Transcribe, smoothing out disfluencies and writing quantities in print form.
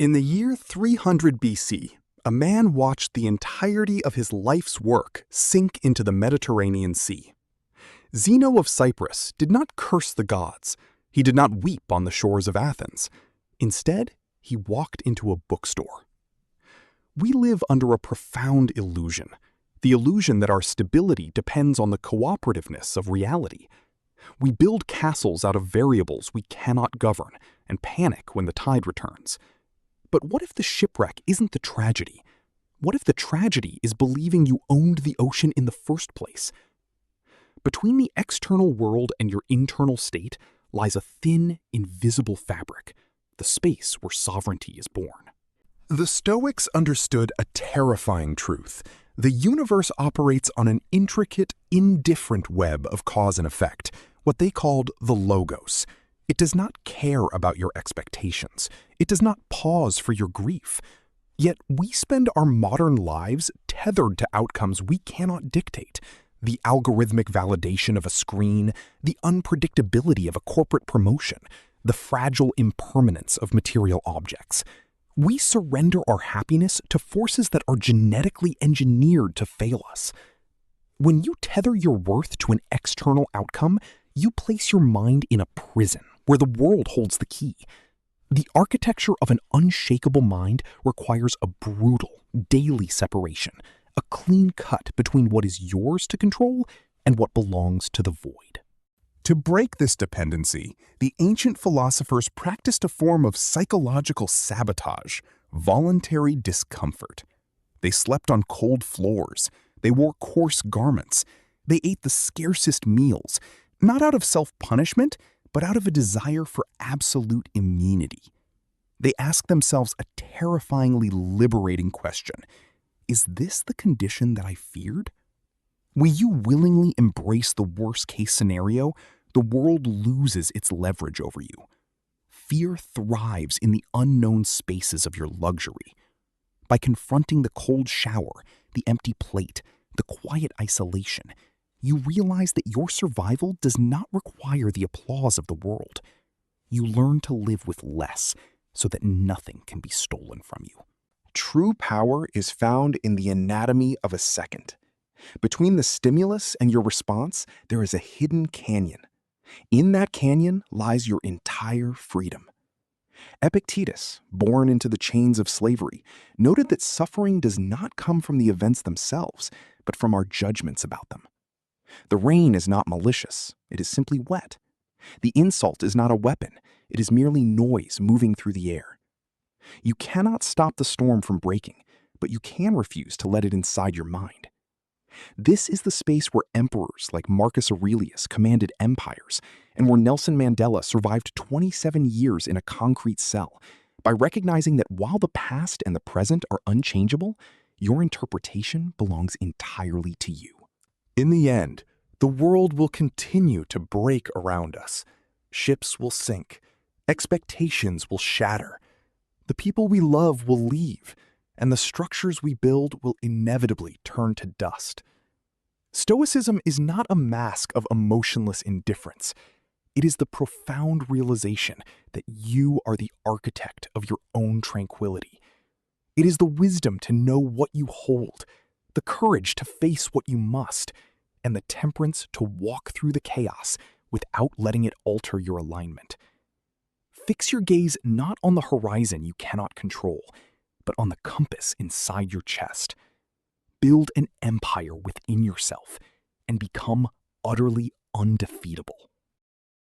In the year 300 BC, a man watched the entirety of his life's work sink into the Mediterranean Sea. Zeno of Cyprus did not curse the gods. He did not weep on the shores of Athens. Instead, he walked into a bookstore. We live under a profound illusion, the illusion that our stability depends on the cooperativeness of reality. We build castles out of variables we cannot govern and panic when the tide returns. But what if the shipwreck isn't the tragedy? What if the tragedy is believing you owned the ocean in the first place? Between the external world and your internal state lies a thin, invisible fabric, the space where sovereignty is born. The Stoics understood a terrifying truth. The universe operates on an intricate, indifferent web of cause and effect, what they called the logos. It does not care about your expectations. It does not pause for your grief. Yet we spend our modern lives tethered to outcomes we cannot dictate. The algorithmic validation of a screen, the unpredictability of a corporate promotion, the fragile impermanence of material objects. We surrender our happiness to forces that are genetically engineered to fail us. When you tether your worth to an external outcome, you place your mind in a prison where the world holds the key. The architecture of an unshakable mind requires a brutal, daily separation, a clean cut between what is yours to control and what belongs to the void. To break this dependency, the ancient philosophers practiced a form of psychological sabotage, voluntary discomfort. They slept on cold floors. They wore coarse garments. They ate the scarcest meals, not out of self-punishment, but out of a desire for absolute immunity. They asked themselves a terrifyingly liberating question. Is this the condition that I feared? Will you willingly embrace the worst-case scenario? The world loses its leverage over you. Fear thrives in the unknown spaces of your luxury. By confronting the cold shower, the empty plate, the quiet isolation, you realize that your survival does not require the applause of the world. You learn to live with less so that nothing can be stolen from you. True power is found in the anatomy of a second. Between the stimulus and your response, there is a hidden canyon. In that canyon lies your entire freedom. Epictetus, born into the chains of slavery, noted that suffering does not come from the events themselves, but from our judgments about them. The rain is not malicious, it is simply wet. The insult is not a weapon, it is merely noise moving through the air. You cannot stop the storm from breaking, but you can refuse to let it inside your mind. This is the space where emperors like Marcus Aurelius commanded empires, and where Nelson Mandela survived 27 years in a concrete cell, by recognizing that while the past and the present are unchangeable, your interpretation belongs entirely to you. In the end, the world will continue to break around us. Ships will sink. Expectations will shatter. The people we love will leave, and the structures we build will inevitably turn to dust. Stoicism is not a mask of emotionless indifference. It is the profound realization that you are the architect of your own tranquility. It is the wisdom to know what you hold, the courage to face what you must, and the temperance to walk through the chaos without letting it alter your alignment. Fix your gaze not on the horizon you cannot control, but on the compass inside your chest. Build an empire within yourself and become utterly undefeatable.